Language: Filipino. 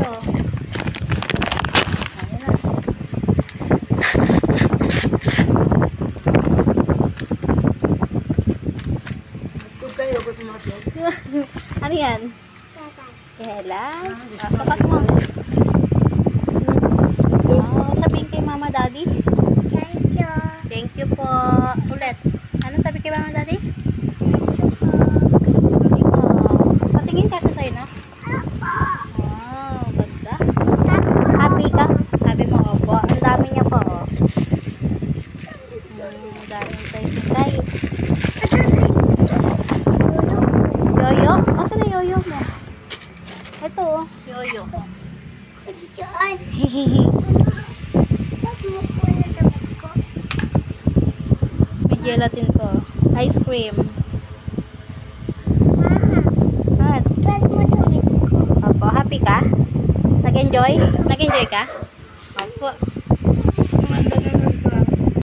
to. Ayan na. Kung kayo gusto mo ito. Ano yan? Kela? Sapat mo. Sabihin kay mama daddy. Thank you po. Ulit. Ano sabi kay mama daddy? Patingin ka sa sa'yo, no? Wow, ganda. Happy ka? Sabi mo, opo. Ang dami niya pa, oh. Ang daming tay-tay. Yoyo? Asa na yoyo mo? Ito, oh. Yoyo. Hehehe. May gelatin ko. Ice cream. At, opo, happy ka? Nag-enjoy? Nag-enjoy ka?